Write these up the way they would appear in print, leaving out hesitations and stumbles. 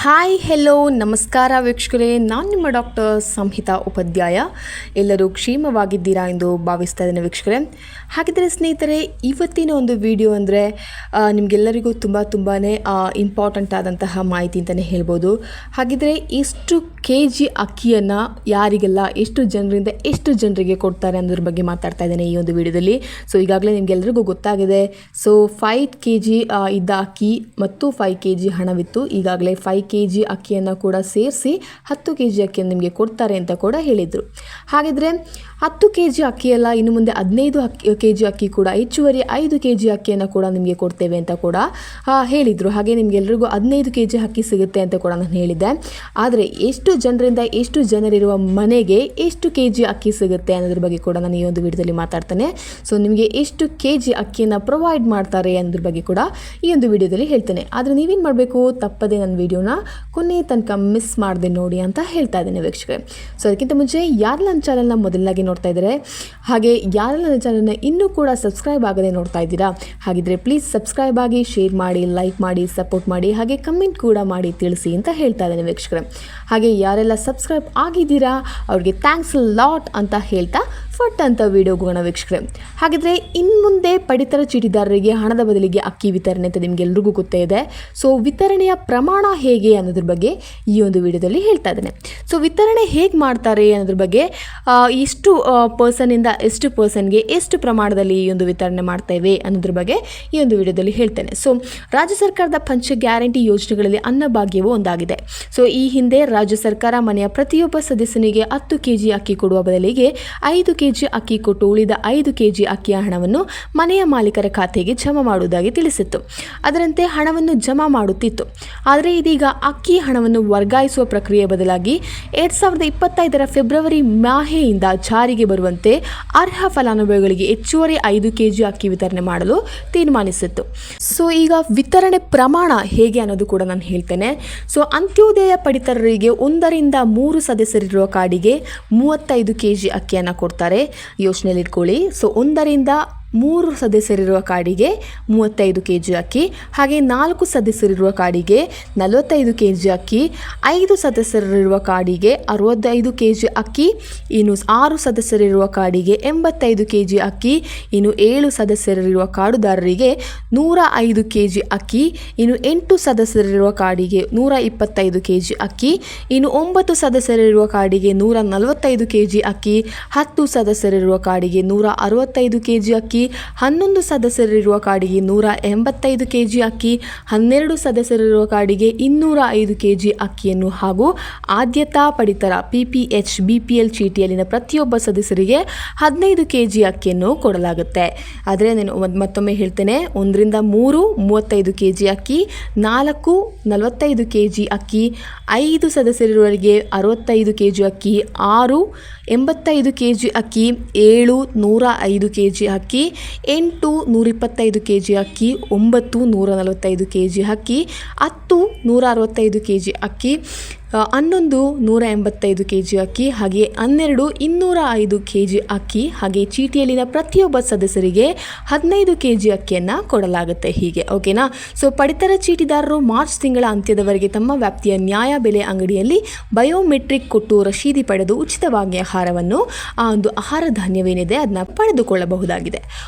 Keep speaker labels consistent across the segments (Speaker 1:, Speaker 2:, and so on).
Speaker 1: Hi hello ನಮಸ್ಕಾರ ವೀಕ್ಷಕರೇ, ನಾನು ನಿಮ್ಮ ಡಾಕ್ಟರ್ ಸಂಹಿತಾ ಉಪಾಧ್ಯಾಯ. ಎಲ್ಲರೂ ಕ್ಷೇಮವಾಗಿದ್ದೀರಾ ಎಂದು ಭಾವಿಸ್ತಾ ಇದ್ದೇನೆ ವೀಕ್ಷಕರೇ. ಹಾಗಿದ್ದರೆ ಸ್ನೇಹಿತರೆ, ಇವತ್ತಿನ ಒಂದು ವಿಡಿಯೋ ಅಂದರೆ ನಿಮಗೆಲ್ಲರಿಗೂ ತುಂಬಾ ಇಂಪಾರ್ಟೆಂಟ್ ಆದಂತಹ ಮಾಹಿತಿ ಅಂತಲೇ ಹೇಳ್ಬೋದು. ಹಾಗಿದ್ದರೆ ಎಷ್ಟು kg ಅಕ್ಕಿಯನ್ನು ಯಾರಿಗೆಲ್ಲ ಎಷ್ಟು ಜನರಿಗೆ ಕೊಡ್ತಾರೆ ಅನ್ನೋದ್ರ ಬಗ್ಗೆ ಮಾತಾಡ್ತಾ ಇದ್ದೇನೆ ಈ ಒಂದು ವಿಡಿಯೋದಲ್ಲಿ. ಸೊ ಈಗಾಗಲೇ ನಿಮಗೆಲ್ಲರಿಗೂ ಗೊತ್ತಾಗಿದೆ. ಸೊ 5 kg ಇದ್ದ ಅಕ್ಕಿ ಮತ್ತು 5 kg ಹಣವಿತ್ತು. ಈಗಾಗಲೇ 5 kg ಅಕ್ಕಿಯನ್ನು ಕೂಡ ಸೇರಿಸಿ 10 kg ಅಕ್ಕಿಯನ್ನು ನಿಮಗೆ ಕೊಡ್ತಾರೆ ಅಂತ ಕೂಡ ಹೇಳಿದರು. ಹಾಗಿದ್ರೆ 10 kg ಅಕ್ಕಿಯಲ್ಲ, ಇನ್ನು ಮುಂದೆ 15 kg ಅಕ್ಕಿ ಕೂಡ, ಹೆಚ್ಚುವರಿ 5 kg ಅಕ್ಕಿಯನ್ನು ಕೂಡ ನಿಮಗೆ ಕೊಡ್ತೇವೆ ಅಂತ ಕೂಡ ಹೇಳಿದರು. ಹಾಗೆ ನಿಮಗೆಲ್ಲರಿಗೂ 15 kg ಅಕ್ಕಿ ಸಿಗುತ್ತೆ ಅಂತ ಕೂಡ ನಾನು ಹೇಳಿದ್ದೆ. ಆದರೆ ಎಷ್ಟು ಜನರಿಂದ ಎಷ್ಟು ಜನರಿರುವ ಮನೆಗೆ ಎಷ್ಟು kg ಅಕ್ಕಿ ಸಿಗುತ್ತೆ ಅನ್ನೋದ್ರ ಬಗ್ಗೆ ಕೂಡ ನಾನು ಈ ಒಂದು ವಿಡಿಯೋದಲ್ಲಿ ಮಾತಾಡ್ತೇನೆ. ಸೊ ನಿಮಗೆ ಎಷ್ಟು kg ಅಕ್ಕಿಯನ್ನು ಪ್ರೊವೈಡ್ ಮಾಡ್ತಾರೆ ಅನ್ನೋದ್ರ ಬಗ್ಗೆ ಕೂಡ ಈ ಒಂದು ವಿಡಿಯೋದಲ್ಲಿ ಹೇಳ್ತೇನೆ. ಆದರೆ ನೀವೇನು ಮಾಡಬೇಕು, ತಪ್ಪದೆ ನನ್ನ ವಿಡಿಯೋನ ಕೊನೆ ತನಕ ಮಿಸ್ ಮಾಡದೆ ನೋಡಿ ಅಂತ ಹೇಳ್ತಾ ಇದ್ದೇನೆ ವೀಕ್ಷಕರೇ. ಸೊ ಅದಕ್ಕಿಂತ ಮುಂಚೆ ಯಾರೆಲ್ಲ ನನ್ನ ಚಾನಲ್ನ ಮೊದಲಾಗಿ ನೋಡ್ತಾ ಇದ್ದಾರೆ, ಹಾಗೆ ಯಾರೆಲ್ಲ ನನ್ನ ಚಾನಲ್ನ ಇನ್ನೂ ಕೂಡ ಸಬ್ಸ್ಕ್ರೈಬ್ ಆಗದೆ ನೋಡ್ತಾ ಇದ್ದೀರಾ, ಹಾಗಿದ್ರೆ ಪ್ಲೀಸ್ ಸಬ್ಸ್ಕ್ರೈಬ್ ಆಗಿ, ಶೇರ್ ಮಾಡಿ, ಲೈಕ್ ಮಾಡಿ, ಸಪೋರ್ಟ್ ಮಾಡಿ, ಹಾಗೆ ಕಮೆಂಟ್ ಕೂಡ ಮಾಡಿ ತಿಳಿಸಿ ಅಂತ ಹೇಳ್ತಾ ಇದ್ದೇನೆ ವೀಕ್ಷಕರೇ. ಹಾಗೆ ಯಾರೆಲ್ಲ ಸಬ್ಸ್ಕ್ರೈಬ್ ಆಗಿದ್ದೀರಾ ಅವ್ರಿಗೆ ಥ್ಯಾಂಕ್ಸ್ ಲಾಟ್ ಅಂತ ಹೇಳ್ತಾ ಫಟ್ ಅಂತ ವಿಡಿಯೋಗೋಣ ವೀಕ್ಷಕರೇ. ಹಾಗಿದ್ರೆ ಇನ್ನು ಮುಂದೆ ಪಡಿತರ ಚೀಟಿದಾರರಿಗೆ ಹಣದ ಬದಲಿಗೆ ಅಕ್ಕಿ ವಿತರಣೆ ಅಂತ ನಿಮಗೆಲ್ರಿಗೂ ಗೊತ್ತೇ ಇದೆ. ಸೊ ವಿತರಣೆಯ ಪ್ರಮಾಣ ಹೇಗೆ ಅನ್ನೋದ್ರ ಬಗ್ಗೆ ಈ ಒಂದು ವಿಡಿಯೋದಲ್ಲಿ ಹೇಳ್ತಾ ಇದ್ದೇನೆ. ಸೊ ವಿತರಣೆ ಹೇಗೆ ಮಾಡ್ತಾರೆ ಅನ್ನೋದ್ರ ಬಗ್ಗೆ, ಇಷ್ಟು ಪರ್ಸನಿಂದ ಎಷ್ಟು ಪರ್ಸನ್ಗೆ ಎಷ್ಟು ಪ್ರಮಾಣದಲ್ಲಿ ಈ ಒಂದು ವಿತರಣೆ ಮಾಡ್ತೇವೆ ಅನ್ನೋದ್ರ ಬಗ್ಗೆ ಈ ಒಂದು ವಿಡಿಯೋದಲ್ಲಿ ಹೇಳ್ತೇನೆ. ಸೊ ರಾಜ್ಯ ಸರ್ಕಾರದ ಪಂಚ ಗ್ಯಾರಂಟಿ ಯೋಜನೆಗಳಲ್ಲಿ ಅನ್ನಭಾಗ್ಯವೂ ಒಂದಾಗಿದೆ. ಸೊ ಈ ಹಿಂದೆ ರಾಜ್ಯ ಸರ್ಕಾರ ಮನೆಯ ಪ್ರತಿಯೊಬ್ಬ ಸದಸ್ಯನಿಗೆ 10 kg ಅಕ್ಕಿ ಕೊಡುವ ಬದಲಿಗೆ 5 kg ಅಕ್ಕಿ ಕೊಟ್ಟು ಉಳಿದ 5 kg ಅಕ್ಕಿಯ ಹಣವನ್ನು ಮನೆಯ ಮಾಲೀಕರ ಖಾತೆಗೆ ಜಮಾ ಮಾಡುವುದಾಗಿ ತಿಳಿಸಿತ್ತು. ಅದರಂತೆ ಹಣವನ್ನು ಜಮಾ ಮಾಡುತ್ತಿತ್ತು. ಆದರೆ ಇದೀಗ ಅಕ್ಕಿ ಹಣವನ್ನು ವರ್ಗಾಯಿಸುವ ಪ್ರಕ್ರಿಯೆ ಬದಲಾಗಿ 2025 ಫೆಬ್ರವರಿ ಮಾಹೆಯಿಂದ ಜಾರಿಗೆ ಬರುವಂತೆ ಅರ್ಹ ಫಲಾನುಭವಿಗಳಿಗೆ ಹೆಚ್ಚುವರಿ 5 kg ಅಕ್ಕಿ ವಿತರಣೆ ಮಾಡಲು ತೀರ್ಮಾನಿಸಿತ್ತು. ಸೊ ಈಗ ವಿತರಣೆ ಪ್ರಮಾಣ ಹೇಗೆ ಅನ್ನೋದು ಕೂಡ ನಾನು ಹೇಳ್ತೇನೆ. ಸೊ ಅಂತ್ಯೋದಯ ಪಡಿತರರಿಗೆ 1 ರಿಂದ 3 ಸದಸ್ಯರಿರುವ ಕಾಡಿಗೆ 35 kg ಅಕ್ಕಿಯನ್ನು ಕೊಡ್ತಾರೆ. ಯೋಚನೆಯಲ್ಲಿ ಇಟ್ಕೊಳ್ಳಿ. ಸೊ 1 ರಿಂದ 3 ಸದಸ್ಯರಿರುವ ಕಾಡಿಗೆ 35 kg ಅಕ್ಕಿ, ಹಾಗೆ 4 ಸದಸ್ಯರಿರುವ ಕಾಡಿಗೆ 45 kg ಅಕ್ಕಿ, 5 ಸದಸ್ಯರಿರುವ ಕಾಡಿಗೆ 65 kg ಅಕ್ಕಿ, ಇನ್ನು 6 ಸದಸ್ಯರಿರುವ ಕಾಡಿಗೆ 85 kg ಅಕ್ಕಿ, ಇನ್ನು 7 ಸದಸ್ಯರಿರುವ ಕಾಡುದಾರರಿಗೆ 105 kg ಅಕ್ಕಿ, ಇನ್ನು 8 ಸದಸ್ಯರಿರುವ ಕಾಡಿಗೆ 125 kg ಅಕ್ಕಿ, ಇನ್ನು 9 ಸದಸ್ಯರಿರುವ ಕಾಡಿಗೆ 145 kg ಅಕ್ಕಿ, 10 ಸದಸ್ಯರಿರುವ ಕಾಡಿಗೆ 165 kg ಅಕ್ಕಿ, 11 ಸದಸ್ಯರಿರುವ ಕಾಡಿಗೆ 185 kg ಅಕ್ಕಿ, 12 ಸದಸ್ಯರಿರುವ ಕಾಡಿಗೆ 205 kg ಅಕ್ಕಿಯನ್ನು ಹಾಗೂ ಆದ್ಯತಾ ಪಡಿತರ PPH BPL ಚೀಟಿಯಲ್ಲಿನ ಪ್ರತಿಯೊಬ್ಬ ಸದಸ್ಯರಿಗೆ 15 kg ಅಕ್ಕಿಯನ್ನು ಕೊಡಲಾಗುತ್ತೆ. ಆದರೆ ನಾನು ಮತ್ತೊಮ್ಮೆ ಹೇಳ್ತೇನೆ, 1 ರಿಂದ 3 35 kg ಅಕ್ಕಿ, 4 45 kg ಅಕ್ಕಿ, 5 ಸದಸ್ಯರಿರುವವರಿಗೆ 65 kg ಅಕ್ಕಿ, 6 85 kg ಅಕ್ಕಿ, 7 105 kg ಅಕ್ಕಿ, 8 125 kg ಅಕ್ಕಿ, 9 145 kg ಅಕ್ಕಿ, 10 165 kg ಅಕ್ಕಿ, 11 185 kg ಅಕ್ಕಿ, ಹಾಗೆ 12 205 kg ಅಕ್ಕಿ, ಹಾಗೆ ಚೀಟಿಯಲ್ಲಿನ ಪ್ರತಿಯೊಬ್ಬ ಸದಸ್ಯರಿಗೆ 15 kg ಅಕ್ಕಿಯನ್ನು ಕೊಡಲಾಗುತ್ತೆ. ಹೀಗೆ ಓಕೆನಾ. ಸೊ ಪಡಿತರ ಚೀಟಿದಾರರು ಮಾರ್ಚ್ ತಿಂಗಳ ಅಂತ್ಯದವರೆಗೆ ತಮ್ಮ ವ್ಯಾಪ್ತಿಯ ನ್ಯಾಯ ಬೆಲೆ ಅಂಗಡಿಯಲ್ಲಿ ಬಯೋಮೆಟ್ರಿಕ್ ಕೊಟ್ಟು ರಶೀದಿ ಪಡೆದು ಉಚಿತವಾಗಿ ಆಹಾರವನ್ನು, ಆ ಒಂದು ಆಹಾರ ಧಾನ್ಯವೇನಿದೆ ಅದನ್ನು ಪಡೆದುಕೊಳ್ಳಬಹುದಾಗಿದೆ.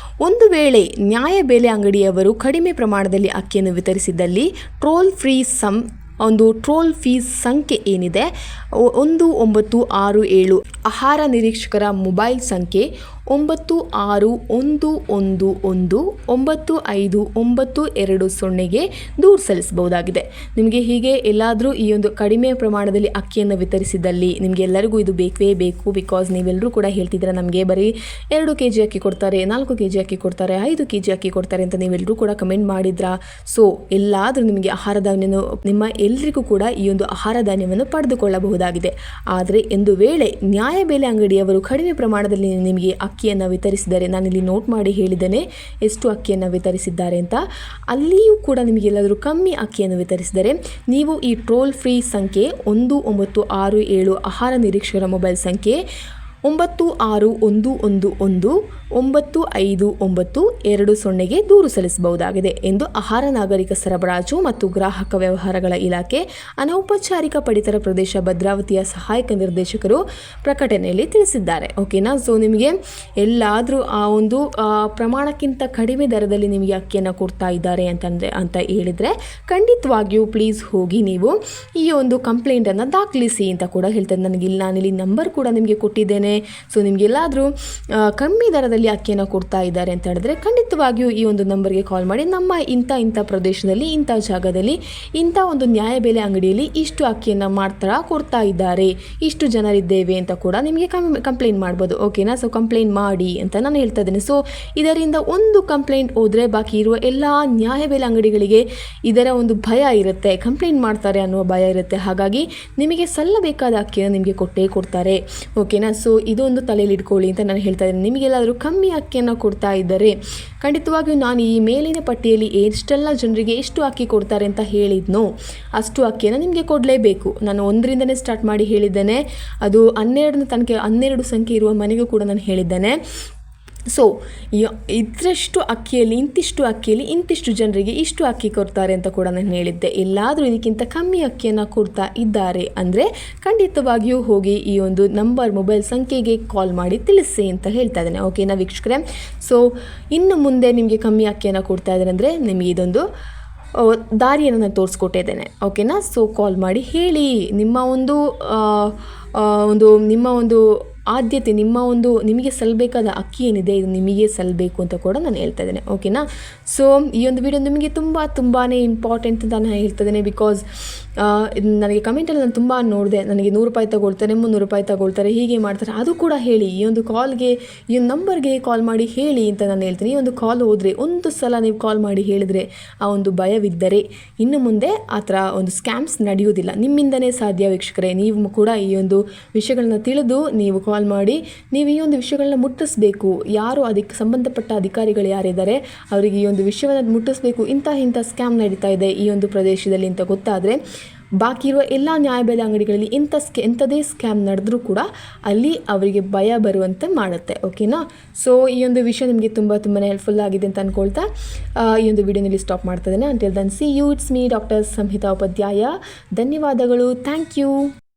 Speaker 1: ಒಂದು ವೇಳೆ ನ್ಯಾಯ ಬೆಲೆ ಅಂಗಡಿಯವರು ಕಡಿಮೆ ಪ್ರಮಾಣದಲ್ಲಿ ಅಕ್ಕಿಯನ್ನು ವಿತರಿಸಿದ್ದಲ್ಲಿ ಟ್ರೋಲ್ ಫೀಸ್ ಸಂಖ್ಯೆ ಏನಿದೆ 1967 ಆಹಾರ ನಿರೀಕ್ಷಕರ ಮೊಬೈಲ್ ಸಂಖ್ಯೆ 9611959220ಗೆ ದೂರು ಸಲ್ಲಿಸಬಹುದಾಗಿದೆ. ನಿಮಗೆ ಹೀಗೆ ಎಲ್ಲಾದರೂ ಈ ಒಂದು ಕಡಿಮೆ ಪ್ರಮಾಣದಲ್ಲಿ ಅಕ್ಕಿಯನ್ನು ವಿತರಿಸಿದಲ್ಲಿ, ನಿಮಗೆ ಎಲ್ಲರಿಗೂ ಇದು ಬೇಕೇ ಬೇಕು, ಬಿಕಾಸ್ ನೀವೆಲ್ಲರೂ ಕೂಡ ಹೇಳ್ತಿದ್ರೆ ನಮಗೆ ಬರೀ 2 kg ಅಕ್ಕಿ ಕೊಡ್ತಾರೆ, 4 kg ಅಕ್ಕಿ ಕೊಡ್ತಾರೆ, 5 kg ಅಕ್ಕಿ ಕೊಡ್ತಾರೆ ಅಂತ ನೀವೆಲ್ಲರೂ ಕೂಡ ಕಮೆಂಟ್ ಮಾಡಿದ್ರಾ. ಸೊ ಎಲ್ಲಾದರೂ ನಿಮಗೆ ಆಹಾರ ಧಾನ್ಯವನ್ನು, ನಿಮ್ಮ ಎಲ್ಲರಿಗೂ ಕೂಡ ಈ ಒಂದು ಆಹಾರ ಧಾನ್ಯವನ್ನು ಪಡೆದುಕೊಳ್ಳಬಹುದಾಗಿದೆ. ಆದರೆ ಒಂದು ವೇಳೆ ನ್ಯಾಯಬೆಲೆ ಅಂಗಡಿಯವರು ಕಡಿಮೆ ಪ್ರಮಾಣದಲ್ಲಿ ನಿಮಗೆ ಅಕ್ಕಿಯನ್ನು ವಿತರಿಸಿದರೆ, ನಾನಿಲ್ಲಿ ನೋಟ್ ಮಾಡಿ ಹೇಳಿದ್ದೇನೆ ಎಷ್ಟು ಅಕ್ಕಿಯನ್ನು ವಿತರಿಸಿದ್ದಾರೆ ಅಂತ, ಅಲ್ಲಿಯೂ ಕೂಡ ನಿಮಗೆಲ್ಲಾದರೂ ಕಮ್ಮಿ ಅಕ್ಕಿಯನ್ನು ವಿತರಿಸಿದರೆ ನೀವು ಈ ಟ್ರೋಲ್ ಫ್ರೀ ಸಂಖ್ಯೆ 1967 ಆಹಾರ ನಿರೀಕ್ಷಕರ ಮೊಬೈಲ್ ಸಂಖ್ಯೆ 9611195920ಗೆ ದೂರು ಸಲ್ಲಿಸಬಹುದಾಗಿದೆ ಎಂದು ಆಹಾರ ನಾಗರಿಕ ಸರಬರಾಜು ಮತ್ತು ಗ್ರಾಹಕ ವ್ಯವಹಾರಗಳ ಇಲಾಖೆ ಅನೌಪಚಾರಿಕ ಪಡಿತರ ಪ್ರದೇಶ ಭದ್ರಾವತಿಯ ಸಹಾಯಕ ನಿರ್ದೇಶಕರು ಪ್ರಕಟಣೆಯಲ್ಲಿ ತಿಳಿಸಿದ್ದಾರೆ. ಓಕೆನಾ. ಸೊ ನಿಮಗೆ ಎಲ್ಲಾದರೂ ಆ ಒಂದು ಪ್ರಮಾಣಕ್ಕಿಂತ ಕಡಿಮೆ ದರದಲ್ಲಿ ನಿಮಗೆ ಅಕ್ಕಿಯನ್ನು ಕೊಡ್ತಾ ಇದ್ದಾರೆ ಅಂತ ಹೇಳಿದರೆ ಖಂಡಿತವಾಗಿಯೂ ಪ್ಲೀಸ್ ಹೋಗಿ ನೀವು ಈ ಒಂದು ಕಂಪ್ಲೇಂಟನ್ನು ದಾಖಲಿಸಿ ಅಂತ ಕೂಡ ಹೇಳ್ತಾರೆ. ನಾನಿಲ್ಲಿ ನಂಬರ್ ಕೂಡ ನಿಮಗೆ ಕೊಟ್ಟಿದ್ದೇನೆ. ಸೊ ನಿಮಗೆಲ್ಲಾದರೂ ಕಮ್ಮಿ ದರದಲ್ಲಿ ಅಕ್ಕಿಯನ್ನು ಕೊಡ್ತಾ ಇದ್ದಾರೆ ಅಂತ ಹೇಳಿದ್ರೆ ಖಂಡಿತವಾಗಿಯೂ ಈ ಒಂದು ನಂಬರ್ಗೆ ಕಾಲ್ ಮಾಡಿ, ನಮ್ಮ ಇಂಥ ಪ್ರದೇಶದಲ್ಲಿ ಇಂಥ ಜಾಗದಲ್ಲಿ ಇಂಥ ಒಂದು ನ್ಯಾಯಬೆಲೆ ಅಂಗಡಿಯಲ್ಲಿ ಇಷ್ಟು ಅಕ್ಕಿಯನ್ನು ಕೊಡ್ತಾ ಇದ್ದಾರೆ, ಇಷ್ಟು ಜನರಿದ್ದೇವೆ ಅಂತ ಕೂಡ ನಿಮಗೆ ಕಂಪ್ಲೇಂಟ್ ಮಾಡ್ಬೋದು. ಓಕೆನಾ. ಸೊ ಕಂಪ್ಲೇಂಟ್ ಮಾಡಿ ಅಂತ ನಾನು ಹೇಳ್ತಾ ಇದ್ದೇನೆ. ಸೊ ಇದರಿಂದ ಒಂದು ಕಂಪ್ಲೇಂಟ್ ಹೋದರೆ ಬಾಕಿ ಇರುವ ಎಲ್ಲ ನ್ಯಾಯಬೆಲೆ ಅಂಗಡಿಗಳಿಗೆ ಇದರ ಒಂದು ಭಯ ಇರುತ್ತೆ, ಕಂಪ್ಲೇಂಟ್ ಮಾಡ್ತಾರೆ ಅನ್ನುವ ಭಯ ಇರುತ್ತೆ. ಹಾಗಾಗಿ ನಿಮಗೆ ಸಲ್ಲಬೇಕಾದ ಅಕ್ಕಿಯನ್ನು ನಿಮಗೆ ಕೊಡ್ತಾರೆ. ಓಕೆನಾ. ಸೊ ಇದೊಂದು ತಲೆಯಲ್ಲಿ ಇಟ್ಕೊಳ್ಳಿ ಅಂತ ನಾನು ಹೇಳ್ತಾ ಇದ್ದೀನಿ. ನಿಮಗೆಲ್ಲಾದರೂ ಕಮ್ಮಿ ಅಕ್ಕಿಯನ್ನು ಕೊಡ್ತಾ ಇದ್ದರೆ ಖಂಡಿತವಾಗಿಯೂ ನಾನು ಈ ಮೇಲಿನ ಪಟ್ಟಿಯಲ್ಲಿ ಎಷ್ಟೆಲ್ಲ ಜನರಿಗೆ ಎಷ್ಟು ಅಕ್ಕಿ ಕೊಡ್ತಾರೆ ಅಂತ ಹೇಳಿದ್ನೋ ಅಷ್ಟು ಅಕ್ಕಿಯನ್ನು ನಿಮಗೆ ಕೊಡಲೇಬೇಕು. ನಾನು 1ರಿಂದನೇ ಸ್ಟಾರ್ಟ್ ಮಾಡಿ ಹೇಳಿದ್ದೇನೆ. ಅದು 12 ಸಂಖ್ಯೆ ಇರುವ ಮನೆಗೂ ಕೂಡ ನಾನು ಹೇಳಿದ್ದೇನೆ. ಸೊ ಇಂತಿಷ್ಟು ಅಕ್ಕಿಯಲ್ಲಿ ಇಂತಿಷ್ಟು ಜನರಿಗೆ ಇಷ್ಟು ಅಕ್ಕಿ ಕೊಡ್ತಾರೆ ಅಂತ ಕೂಡ ನಾನು ಹೇಳಿದ್ದೆ. ಎಲ್ಲಾದರೂ ಇದಕ್ಕಿಂತ ಕಮ್ಮಿ ಅಕ್ಕಿಯನ್ನು ಕೊಡ್ತಾ ಇದ್ದಾರೆ ಅಂದರೆ ಖಂಡಿತವಾಗಿಯೂ ಹೋಗಿ ಈ ಒಂದು ಮೊಬೈಲ್ ಸಂಖ್ಯೆಗೆ ಕಾಲ್ ಮಾಡಿ ತಿಳಿಸಿ ಅಂತ ಹೇಳ್ತಾ ಇದ್ದೇನೆ. ಓಕೆನಾ ವೀಕ್ಷಕರೇ. ಸೊ ಇನ್ನು ಮುಂದೆ ನಿಮಗೆ ಕಮ್ಮಿ ಅಕ್ಕಿಯನ್ನು ಕೊಡ್ತಾ ಇದ್ದಾರೆ ಅಂದರೆ ನಿಮಗೆ ಇದೊಂದು ದಾರಿಯನ್ನು ನಾನು ತೋರಿಸ್ಕೊಟ್ಟಿದ್ದೇನೆ. ಓಕೆನಾ. ಸೊ ಕಾಲ್ ಮಾಡಿ ಹೇಳಿ ನಿಮ್ಮ ಒಂದು ಆದ್ಯತೆ, ನಿಮಗೆ ಸಲ್ಲಬೇಕಾದ ಅಕ್ಕಿ ಏನಿದೆ ಇದು ನಿಮಗೆ ಸಲ್ಲಬೇಕು ಅಂತ ಕೂಡ ನಾನು ಹೇಳ್ತಾ ಇದ್ದೇನೆ. ಓಕೆನಾ. ಸೊ ಈ ಒಂದು ವಿಡಿಯೋ ನಿಮಗೆ ತುಂಬಾ ಇಂಪಾರ್ಟೆಂಟ್ ಅಂತ ನಾನು ಹೇಳ್ತಾ ಇದ್ದೇನೆ. ಬಿಕಾಸ್ ನನಗೆ ಕಮೆಂಟಲ್ಲಿ ನಾನು ತುಂಬ ನೋಡಿದೆ, ನನಗೆ 100 ರೂಪಾಯಿ ತಗೊಳ್ತಾರೆ, 300 ರೂಪಾಯಿ ತಗೊಳ್ತಾರೆ, ಹೀಗೆ ಮಾಡ್ತಾರೆ. ಅದು ಕೂಡ ಹೇಳಿ, ಈ ಒಂದು ನಂಬರ್ಗೆ ಕಾಲ್ ಮಾಡಿ ಹೇಳಿ ಅಂತ ನಾನು ಹೇಳ್ತೀನಿ. ಈ ಒಂದು ಕಾಲ್ ಹೋದರೆ ಒಂದು ಸಲ ನೀವು ಕಾಲ್ ಮಾಡಿ ಹೇಳಿದರೆ ಆ ಒಂದು ಭಯವಿದ್ದರೆ ಇನ್ನು ಮುಂದೆ ಆ ಥರ ಒಂದು ಸ್ಕ್ಯಾಮ್ಸ್ ನಡೆಯುವುದಿಲ್ಲ. ನಿಮ್ಮಿಂದನೇ ಸಾಧ್ಯ ವೀಕ್ಷಕರೇ. ನೀವು ಕೂಡ ಈ ಒಂದು ವಿಷಯಗಳನ್ನ ತಿಳಿದು ನೀವು ಕಾಲ್ ಮಾಡಿ ನೀವು ಈ ಒಂದು ವಿಷಯಗಳನ್ನ ಮುಟ್ಟಿಸಬೇಕು. ಯಾರು ಅದಕ್ಕೆ ಸಂಬಂಧಪಟ್ಟ ಅಧಿಕಾರಿಗಳು ಯಾರಿದ್ದಾರೆ ಅವರಿಗೆ ಈ ಒಂದು ವಿಷಯವನ್ನು ಮುಟ್ಟಿಸಬೇಕು. ಇಂಥ ಸ್ಕ್ಯಾಮ್ ನಡೀತಾ ಇದೆ ಈ ಒಂದು ಪ್ರದೇಶದಲ್ಲಿ ಅಂತ ಗೊತ್ತಾದರೆ ಬಾಕಿ ಇರುವ ಎಲ್ಲ ನ್ಯಾಯಬೆಲೆ ಅಂಗಡಿಗಳಲ್ಲಿ ಎಂಥದೇ ಸ್ಕ್ಯಾಮ್ ನಡೆದ್ರೂ ಕೂಡ ಅಲ್ಲಿ ಅವರಿಗೆ ಭಯ ಬರುವಂತೆ ಮಾಡುತ್ತೆ. ಓಕೆನಾ. ಸೊ ಈ ಒಂದು ವಿಷಯ ನಿಮಗೆ ತುಂಬಾ ಹೆಲ್ಪ್ಫುಲ್ ಆಗಿದೆ ಅಂತ ಅಂದ್ಕೊಳ್ತಾ ಈ ಒಂದು ವಿಡಿಯೋನಲ್ಲಿ ಸ್ಟಾಪ್ ಮಾಡ್ತಾ ಇದ್ದೇನೆ. Until then see you, it's me doctor Samhita Upadhyaya. ಧನ್ಯವಾದಗಳು. Thank you.